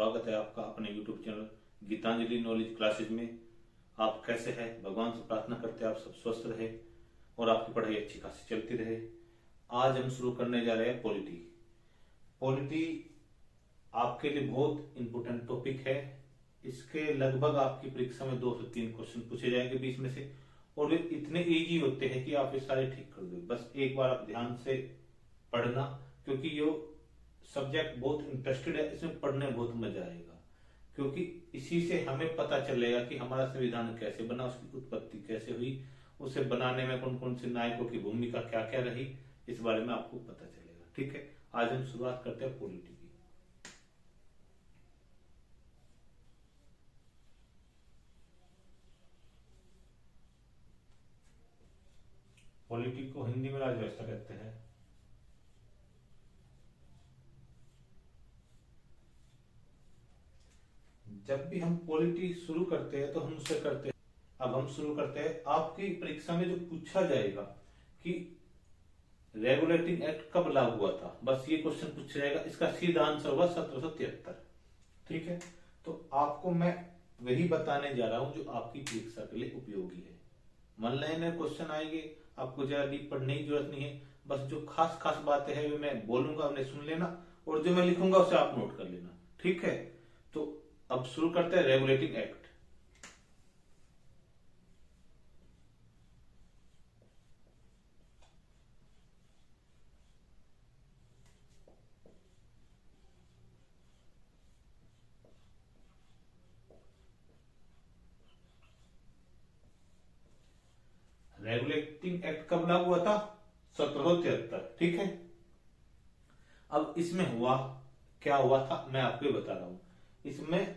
स्वागत है आपका अपने YouTube channel Geetanjali knowledge classes में। आप कैसे हैं? भगवान से प्रार्थना करते हैं आप सब स्वस्थ रहे और आपकी पढ़ाई अच्छी खासी चलती रहे। आज हम शुरू करने जा रहे हैं पॉलिटी। पॉलिटी आपके लिए बहुत इंपोर्टेंट टॉपिक है। इसके लगभग आपकी परीक्षा में 2 से 3 क्वेश्चन पूछे जाएंगे 20 में से, और वे इतने इजी होते हैं कि आप ये सारे ठीक कर दो। बस एक बार आप ध्यान से पढ़ना, क्योंकि ये सब्जेक्ट बहुत इंटरेस्टेड है, इसमें पढ़ने में बहुत मजा आएगा। क्योंकि इसी से हमें पता चलेगा कि हमारा संविधान कैसे बना, उसकी उत्पत्ति कैसे हुई, उसे बनाने में कौन कौन से नायकों की भूमिका क्या क्या रही, इस बारे में आपको पता चलेगा। ठीक है, आज हम शुरुआत करते हैं पॉलिटी की। पॉलिटी को हिंदी में राज्य व्यवस्था कहते हैं। जब भी हम पॉलिटी शुरू करते हैं तो हम उससे करते हैं, अब हम शुरू करते हैं। आपकी परीक्षा में जो पूछा जाएगा कि रेगुलेटिंग एक्ट कब लागू हुआ था, बस ये क्वेश्चन पूछा जाएगा। इसका सीधा आंसर होगा 1773। ठीक है, तो आपको मैं वही बताने जा रहा हूं जो आपकी परीक्षा के लिए उपयोगी है। मन लेने क्वेश्चन आएंगे, आपको ज्यादा डीप पढ़ने की जरूरत नहीं है। बस जो खास खास बातें हैं वे मैं बोलूंगा, उन्हें सुन लेना, और जो मैं लिखूंगा उसे आप नोट कर लेना। ठीक है, तो अब शुरू करते हैं रेगुलेटिंग एक्ट। रेगुलेटिंग एक्ट कब लागू हुआ था? 1773। ठीक है, अब इसमें हुआ क्या हुआ था मैं आपको ये बता रहा हूं। इसमें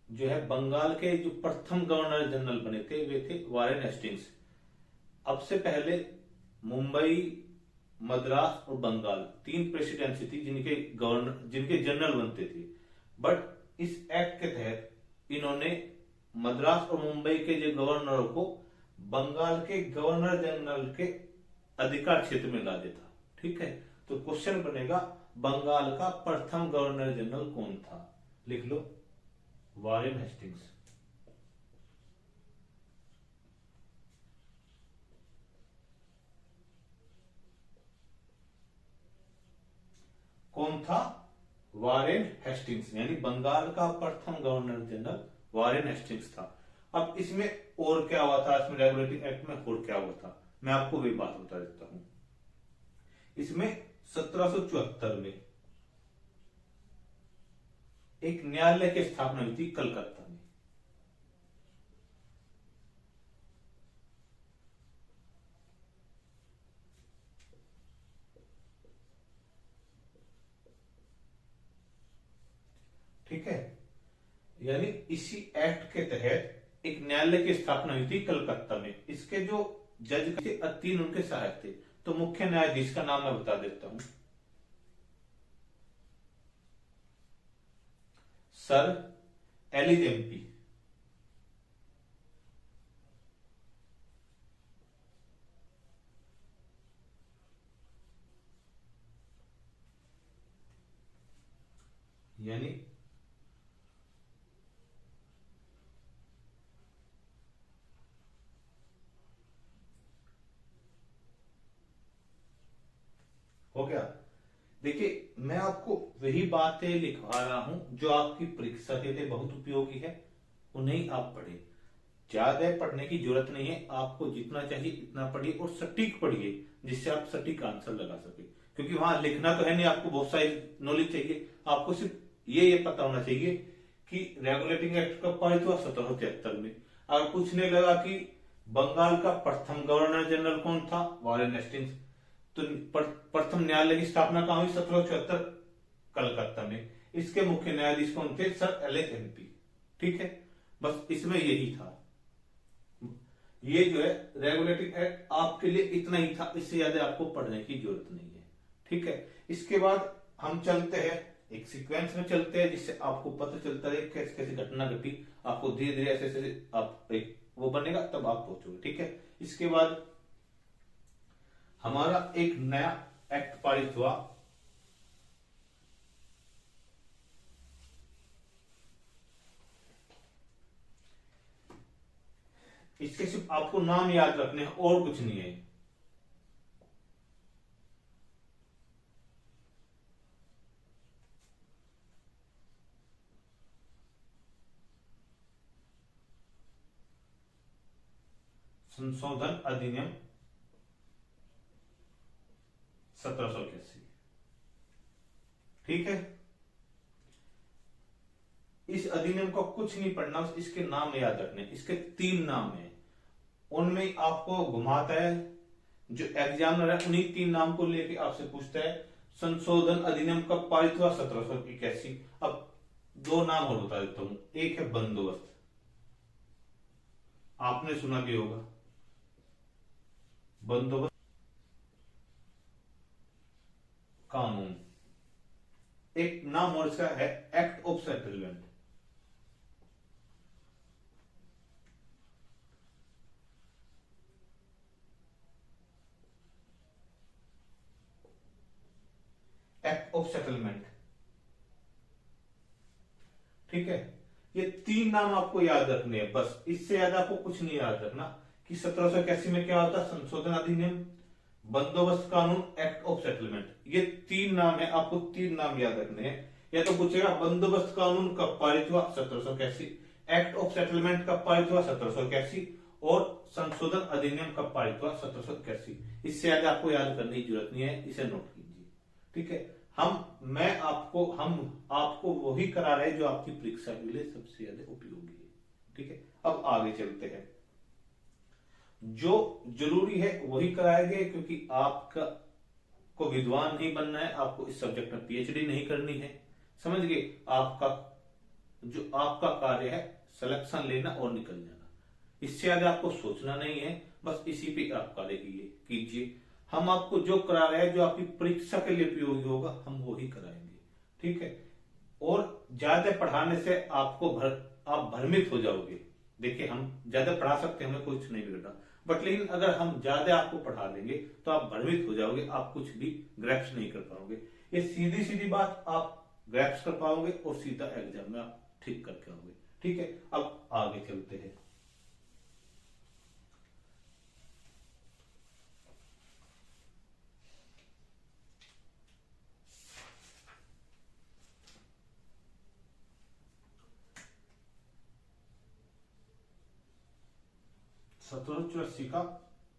जो है बंगाल के जो प्रथम गवर्नर जनरल बने थे वे थे वारेन हेस्टिंग्स। अब से पहले मुंबई, मद्रास और बंगाल 3 प्रेसिडेंसी थी जिनके गवर्नर, जिनके जनरल बनते थे। बट इस एक्ट के तहत इन्होंने मद्रास और मुंबई के जो गवर्नरों को बंगाल के गवर्नर जनरल के अधिकार क्षेत्र में ला देता। ठीक है, तो क्वेश्चन बनेगा बंगाल का प्रथम गवर्नर जनरल कौन था? लिख लो, वारेन हेस्टिंग्स। कौन था? वारेन हेस्टिंग्स, यानी बंगाल का प्रथम गवर्नर जनरल वारेन हेस्टिंग्स था। अब इसमें और क्या हुआ था, इसमें रेगुलेटिंग एक्ट में और क्या हुआ था मैं आपको वही बात बता देता हूं। इसमें 1774 में एक न्यायालय की स्थापना हुई थी कलकत्ता में। ठीक है, यानी इसी एक्ट के तहत एक न्यायालय की स्थापना हुई थी कलकत्ता में। इसके जो जज थे 3 उनके सहायक थे। तो मुख्य न्यायाधीश का नाम मैं बता देता हूं, सर एलिज एमपी। यानी हो गया। देखिए, मैं आपको वही बातें लिखवा रहा हूं जो आपकी परीक्षा के लिए बहुत उपयोगी है, उन्हें आप पढ़े। ज्यादा पढ़ने की जरूरत नहीं है, आपको जितना चाहिए इतना पढ़िए और सटीक पढ़िए, जिससे आप सटीक आंसर लगा सके। क्योंकि वहां लिखना तो है नहीं, आपको बहुत सारी नॉलेज चाहिए। आपको सिर्फ ये पता होना चाहिए कि रेगुलेटिंग एक्ट कब पारित हुआ, 1773 में। अगर पूछने लगा कि बंगाल का प्रथम गवर्नर जनरल कौन था, वारेन हेस्टिंग्स, तो प्रथम न्यायालय की स्थापना कहां हुई, 1774 कलकत्ता में। इसके मुख्य न्यायाधीश कौन थे, सर एलिज एमपी। ठीक है, बस इसमें यही था। ये जो है रेगुलेटिंग एक्ट आपके लिए इतना ही था, इससे ज्यादा आपको पढ़ने की जरूरत नहीं है। ठीक है, इसके बाद हम चलते हैं, एक सीक्वेंस में चलते हैं, जिससे आपको पता चलता है कैसे कैसे घटना घटी। आपको धीरे धीरे ऐसे ऐसे आप एक वो बनेगा, तब आप पहुंचोगे। ठीक है, इसके बाद हमारा एक नया एक्ट पारित हुआ, इसके सिर्फ आपको नाम याद रखने हैं और कुछ नहीं है। संशोधन अधिनियम 1781। ठीक है, इस अधिनियम को कुछ नहीं पढ़ना, इसके नाम याद रखने। इसके 3 नाम है, उनमें आपको घुमाता है। जो एग्जामिनर है उन्हीं 3 नाम को लेके आपसे पूछता है संशोधन अधिनियम कब पारित हुआ, 1781। अब 2 नाम और बता देता हूं। एक है बंदोबस्त, आपने सुना भी होगा, बंदोबस्त कानून। एक नाम और इसका है act of settlement. Act of settlement, ठीक है। ये 3 नाम आपको याद रखने हैं, बस इससे ज्यादा आपको कुछ नहीं याद रखना कि 1781 में क्या होता, संशोधन अधिनियम, बंदोबस्त कानून, एक्ट ऑफ सेटलमेंट। ये 3 नाम है, आपको 3 नाम याद रखने हैं। या तो पूछेगा बंदोबस्त कानून कब पारित हुआ, 1781, एक्ट ऑफ सेटलमेंट कब पारित हुआ, 1781, और संशोधन अधिनियम कब पारित हुआ, 1781। इससे ज्यादा आपको याद करने की जरूरत नहीं है, इसे नोट कीजिए। ठीक है, हम आपको वही करा रहे हैं जो आपकी परीक्षा के लिए सबसे ज्यादा उपयोगी है। ठीक है, अब आगे चलते हैं। जो जरूरी है वही कराएंगे, क्योंकि आपका को विद्वान नहीं बनना है, आपको इस सब्जेक्ट में पीएचडी नहीं करनी है। समझ गए? आपका कार्य है सिलेक्शन लेना और निकल जाना, इससे ज्यादा आपको सोचना नहीं है। बस इसी पे आप कार्य कीजिए। हम आपको जो करा रहे हैं, जो आपकी परीक्षा के लिए उपयोगी होगा, हम वो ही कराएंगे। ठीक है, और ज्यादा पढ़ाने से आप भ्रमित हो जाओगे। देखिए, हम ज्यादा पढ़ा सकते हैं, हमें कुछ नहीं बिगड़ता, बट लेकिन अगर हम ज्यादा आपको पढ़ा देंगे तो आप भ्रमित हो जाओगे, आप कुछ भी ग्रैप्स नहीं कर पाओगे। ये सीधी सीधी बात आप ग्रैप्स कर पाओगे और सीधा एग्जाम में आप ठीक करके आओगे। ठीक है, अब आगे चलते हैं। ₹1784 का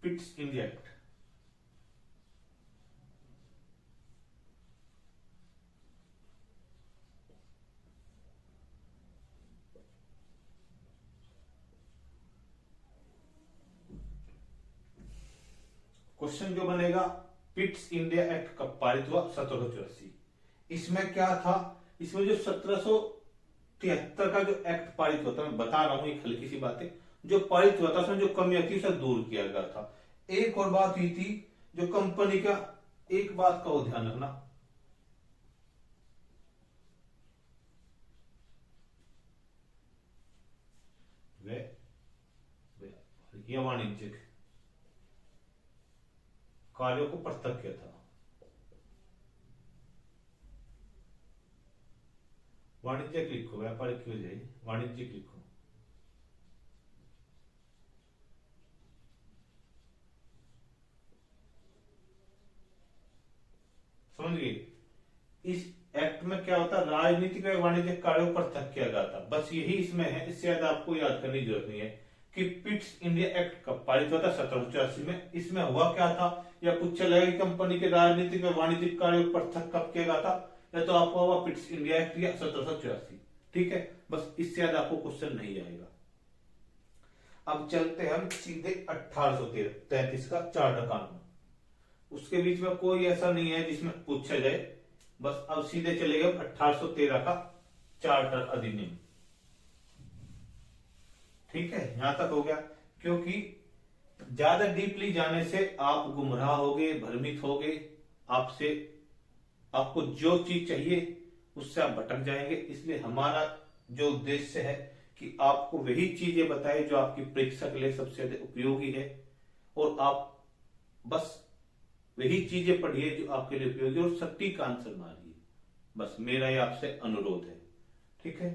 पिट्स इंडिया एक्ट। क्वेश्चन जो बनेगा, पिट्स इंडिया एक्ट कब पारित हुआ, 1784। इसमें क्या था, इसमें जो 1773 का जो एक्ट पारित होता है, मैं बता रहा हूं, एक हल्की सी बातें जो पारित हुआ था, उसमें जो कमियां थी उसे दूर किया गया था। एक और बात हुई थी, जो कंपनी का, एक बात का ध्यान रखना, वाणिज्यिक कार्यों को पृथक किया था। वाणिज्यिक लिखो, व्यापारिक क्यों जाए, वाणिज्यिक लिखो। समझ गए? इस एक्ट में क्या होता है, राजनीतिक व वाणिज्यिक कार्यों पर पृथक किया गया था। बस यही इसमें है, इससे ज्यादा आपको याद करने की जरूरत नहीं है कि पिट्स इंडिया एक्ट कब पारित हुआ था, 1784 में। इसमें हुआ क्या था, या पूछा लगेगा कि कंपनी के राजनीतिक व वाणिज्यिक कार्यों पर पृथक कब किया गया था, या तो आपको हुआ पिट्स इंडिया एक्ट या 1784। ठीक है, बस इससे ज्यादा आपको क्वेश्चन नहीं आएगा। अब चलते हैं हम सीधे 1833 का चार्टर कानून। उसके बीच में कोई ऐसा नहीं है जिसमें पूछा जाए, बस अब सीधे चले गए 1813 का चार्टर अधिनियम। ठीक है, यहां तक हो गया, क्योंकि ज्यादा डीपली जाने से आप गुमराह होगे, भ्रमित होगे, आपको जो चीज चाहिए उससे आप भटक जाएंगे। इसलिए हमारा जो उद्देश्य है कि आपको वही चीजें बताए जो आपकी परीक्षा के लिए सबसे ज्यादा उपयोगी है, और आप बस वही चीजें पढ़िए जो आपके लिए उपयोगी, और सटीक आंसर मारिए। बस मेरा ये आपसे अनुरोध है। ठीक है,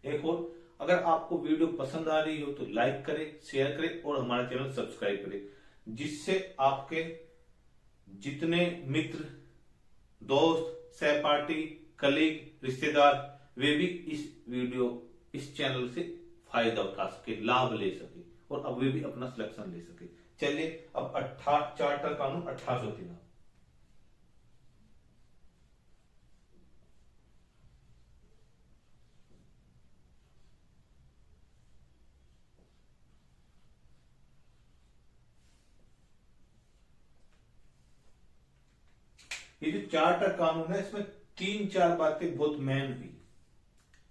एक और अगर आपको वीडियो पसंद आ रही हो तो लाइक करें, शेयर करें और हमारा चैनल सब्सक्राइब करें, जिससे आपके जितने मित्र, दोस्त, सहपाठी, कलीग, रिश्तेदार, वे भी इस चैनल से फायदा उठा सके, लाभ ले सके और अब वे भी अपना सिलेक्शन ले सके। चलिए अब चार्टर कानून 1813। ये जो चार्टर कानून है, इसमें 3-4 बातें बहुत मेन हुई,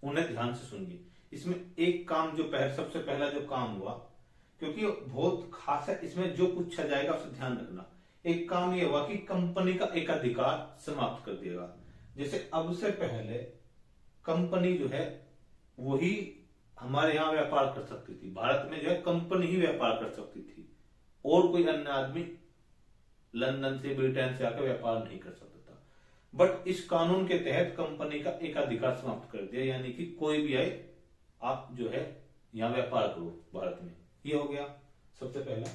उन्हें ध्यान से सुनिए। इसमें एक काम जो सबसे पहला जो काम हुआ, क्योंकि बहुत खास है, इसमें जो पूछा जाएगा उससे ध्यान रखना। एक काम ये हुआ कि कंपनी का एकाधिकार समाप्त कर देगा। जैसे अब से पहले कंपनी जो है वही हमारे यहां व्यापार कर सकती थी, भारत में जो है कंपनी ही व्यापार कर सकती थी, और कोई अन्य आदमी लंदन से, ब्रिटेन से आकर व्यापार नहीं कर सकता था। बट इस कानून के तहत कंपनी का एकाधिकार समाप्त कर दिया, यानी कि कोई भी आए, आप जो है यहां व्यापार करो भारत में। ये हो गया सबसे पहला।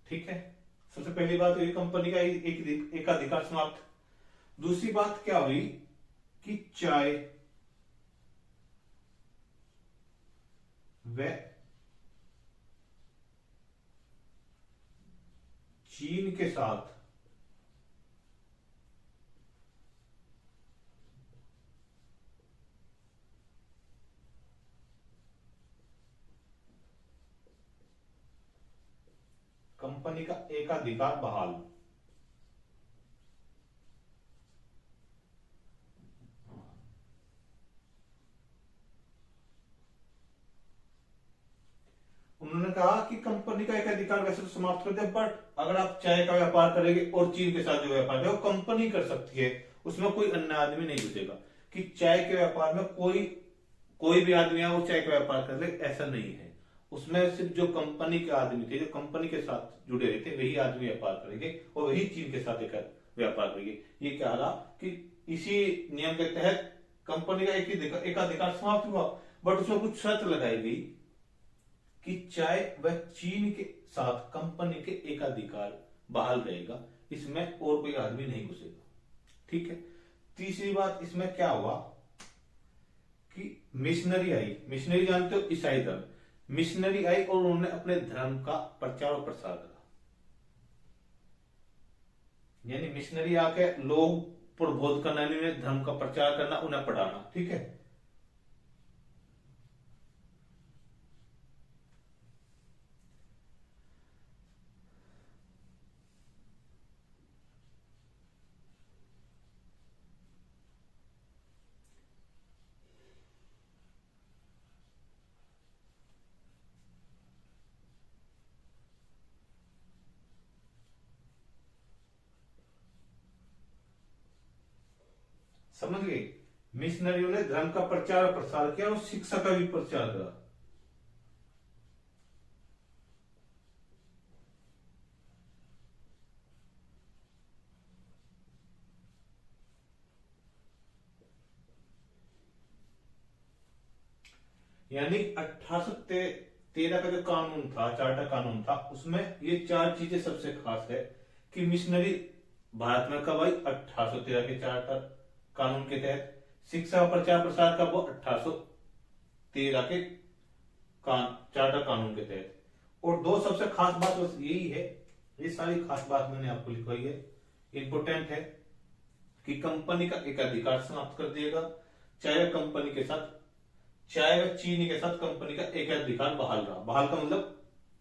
ठीक है, सबसे पहली बात हुई कंपनी का एकाधिकार समाप्त। दूसरी बात क्या हुई कि चाय व चीन के साथ कंपनी का एकाधिकार बहाल। उन्होंने कहा कि कंपनी का एकाधिकार वैसे तो समाप्त कर दिया, बट अगर आप चाय का व्यापार करेंगे और चीन के साथ जो व्यापार है वो कंपनी कर सकती है, उसमें कोई अन्य आदमी नहीं घुसेगा। कि चाय के व्यापार में कोई कोई भी आदमी है वो चाय का व्यापार कर ले, ऐसा नहीं है। उसमें सिर्फ जो कंपनी के आदमी थे, जो कंपनी के साथ जुड़े हुए थे, वही आदमी व्यापार करेंगे और वही चीन के साथ व्यापार करेंगे। ये क्या रहा कि इसी नियम के तहत कंपनी का एकाधिकार समाप्त हुआ, बट उसमें कुछ शर्त लगाई गई कि चाय व चीन के साथ कंपनी के एकाधिकार बहाल रहेगा, इसमें और कोई आदमी नहीं घुसेगा। ठीक है। तीसरी बात इसमें क्या हुआ कि मिशनरी आई। मिशनरी जानते हो, ईसाई धर्म। मिशनरी आई और उन्होंने अपने धर्म का प्रचार और प्रसार करा, यानी मिशनरी आके लोग प्रबोध करना, धर्म का प्रचार करना, उन्हें पढ़ाना। ठीक है। समझ गए? मिशनरियों ने धर्म का प्रचार और प्रसार किया और शिक्षा का भी प्रचार करा। यानी 1813 का जो कानून था, चार्टर कानून था, उसमें ये 4 चीजें सबसे खास है कि मिशनरी भारत में कब आई? 1813 के चार्टर कानून के तहत। शिक्षा और प्रचार प्रसार का वो 1813 के चार्टर कानून के तहत। और 2 सबसे खास बात बस यही है, ये सारी खास बात मैंने आपको लिखवाई है, इंपोर्टेंट है कि कंपनी का एकाधिकार समाप्त कर देगा, चाहे कंपनी के साथ, चाहे वह चीनी के साथ कंपनी का एकाधिकार बहाल रहा। बहाल का मतलब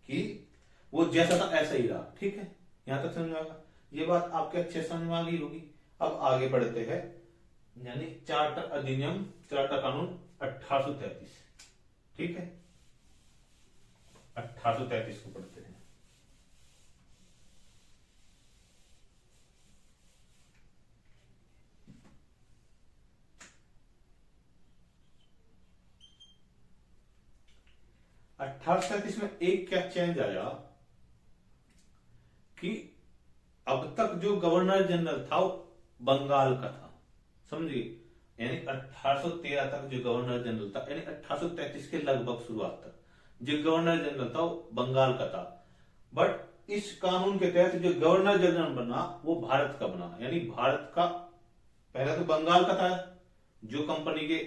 कि वो जैसा था ऐसा ही रहा। ठीक है, यहां तक समझ में आएगा? ये बात आपके अच्छे समझ में आ गई होगी। अब आगे बढ़ते हैं, यानी चार्टर अधिनियम, चार्टर कानून 1833। ठीक है, 1833 को पढ़ते हैं। 1837 में एक क्या चेंज आया कि अब तक जो गवर्नर जनरल था वो बंगाल का था, समझिए। यानी 1813 तक जो गवर्नर जनरल था, यानी 1833 के लगभग शुरुआत तक जो गवर्नर जनरल था वो बंगाल का था। बट इस कानून के तहत जो गवर्नर जनरल बना वो भारत का बना, यानी भारत का पहले तो बंगाल का था जो कंपनी के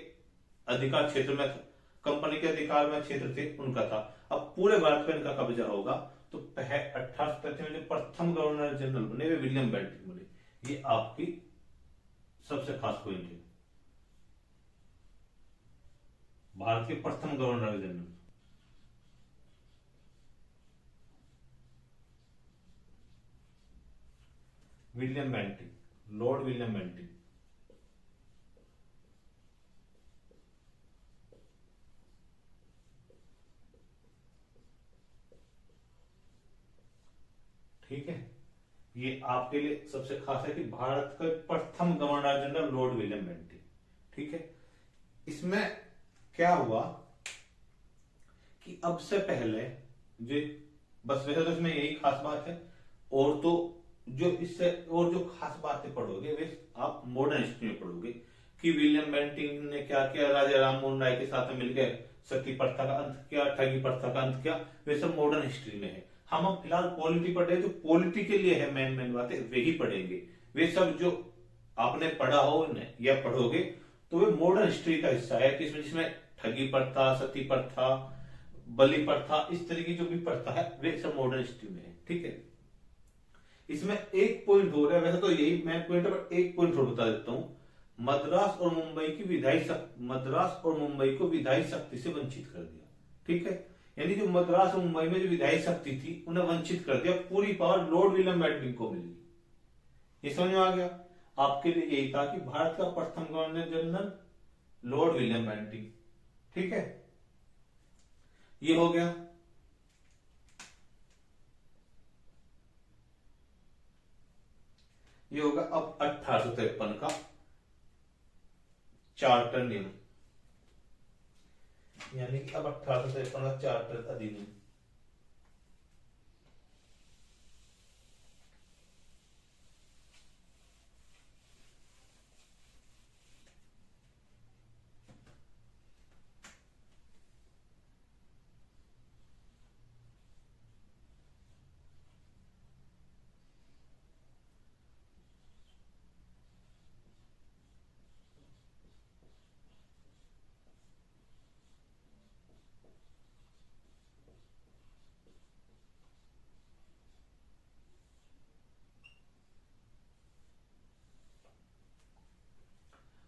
अधिकार क्षेत्र में था, कंपनी के अधिकार में क्षेत्र थे उनका था। अब पूरे भारत पर इनका कब्जा होगा। तो 1833 में जो प्रथम गवर्नर जनरल बने वे विलियम बेंटिंक बने। ये आपकी सबसे खास पॉइंट है, भारत के प्रथम governor general. William Bentinck, Lord William Bentinck. ठीक है, ये आपके लिए सबसे खास है कि भारत का प्रथम governor general Lord William Bentinck. ठीक है, इसमें क्या हुआ कि अब से पहले जो, बस वैसे तो इसमें यही खास बात है, और तो जो इससे और जो खास बातें पढ़ोगे वे आप मॉडर्न हिस्ट्री में पढ़ोगे कि विलियम बेंटिंक ने क्या किया, राजा राममोहन राय के साथ मिलकर सती प्रथा का अंत किया, ठगी प्रथा का अंत किया, वे सब मॉडर्न हिस्ट्री में है। हम अब फिलहाल पॉलिटी पढ़ रहे हैं, जो पॉलिटी के लिए है मेन बातें वही पढ़ेंगे। वे सब जो आपने पढ़ा हो या पढ़ोगे तो वे मॉडर्न हिस्ट्री का हिस्सा है, कि जिसमें ठगी प्रथा, सती प्रथा, बलि प्रथा, इस तरह की जो भी प्रथा है वे सब मॉडर्न हिस्ट्री में है। ठीक है, इसमें एक पॉइंट हो रहा है, वैसे तो यही मेन पॉइंट है, पर एक पॉइंट और बता देता हूं। मद्रास और मुंबई को विधायी शक्ति से वंचित कर दिया। ठीक है, यानी जो मद्रास और मुंबई में जो विधायी शक्ति थी उन्हें वंचित कर दिया, पूरी पावर लॉर्ड विलियम बेंटिंक को मिल गई। ये समझ में आ गया? आपके लिए यही था कि भारत का प्रथम governor general Lord William Bentinck. ठीक है, ये हो गया। ये होगा अब 1853 का चार्टर नियम, यानी कि अब 1853 का चार्टर अधिनियम।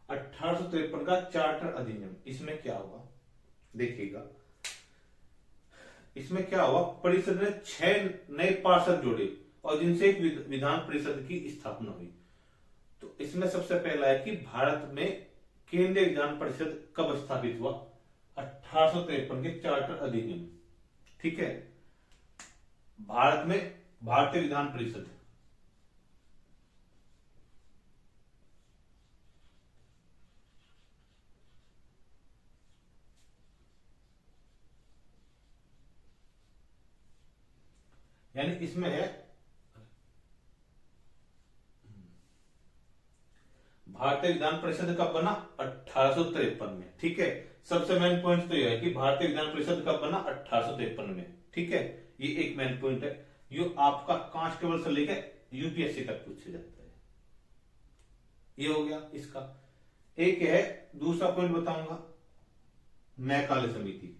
अठारह का चार्टर अधिनियम, इसमें क्या हुआ देखिएगा। इसमें क्या हुआ, परिषद ने 6 नए पार्षद जोड़े और जिनसे एक विधान परिषद की स्थापना हुई। तो इसमें सबसे पहला है कि भारत में केंद्रीय विधान परिषद कब स्थापित हुआ, 1853 के चार्टर अधिनियम। ठीक है, भारत में भारतीय विधान परिषद, यानी इसमें है भारतीय विधान परिषद कब बना, 1853 में। ठीक है, सबसे मेन पॉइंट तो यह है कि भारतीय विधान परिषद कब बना, 1853 में। ठीक है, ये एक मेन पॉइंट है, जो आपका कांस्टेबल से लेकर यूपीएससी तक पूछा जाता है। ये हो गया इसका। एक है दूसरा पॉइंट बताऊंगा, मैकाले समिति।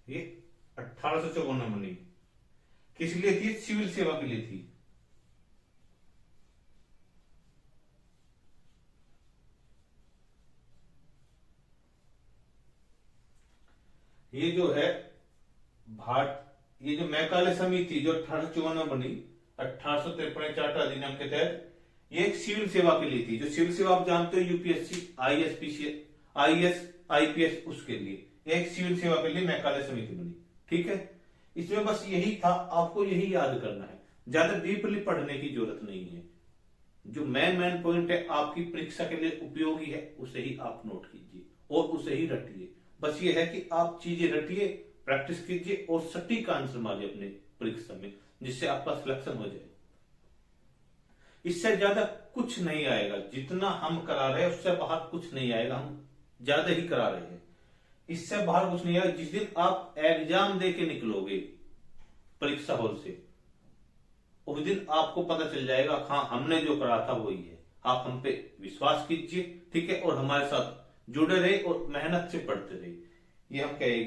ये 1854 में बनी, किस लिए थी, सिविल सेवा के लिए थी। ये जो है ये जो मैकाले समिति जो 1854 में बनी, 1853 चार्टर अधिनियम के तहत, ये एक सिविल सेवा के लिए थी। जो सिविल सेवा आप जानते हो, यूपीएससी, आईएएस, आईपीएस, उसके लिए एक सिविल सेवा के लिए मैकाले समिति बनी। ठीक है, इसमें बस यही था, आपको यही याद करना है, ज्यादा डीपली पढ़ने की जरूरत नहीं है। जो मेन पॉइंट है आपकी परीक्षा के लिए उपयोगी है उसे ही आप नोट कीजिए और उसे ही रटिए। बस ये है कि आप चीजें रटिए, प्रैक्टिस कीजिए और सटीक आंसर मारिए अपने परीक्षा में, जिससे आपका सिलेक्शन हो जाए। इससे ज्यादा कुछ नहीं आएगा, जितना हम करा रहे हैं उससे बाहर कुछ नहीं आएगा, हम ज्यादा ही करा रहे हैं, इससे बाहर कुछ नहीं आएगा। जिस दिन आप एग्जाम दे के निकलोगे परीक्षा हॉल से, उस दिन आपको पता चल जाएगा हाँ हमने जो करा था वही है। आप हम पे विश्वास कीजिए, ठीक है, और हमारे साथ जुड़े रहे और मेहनत से पढ़ते रहे, ये हम कहेंगे।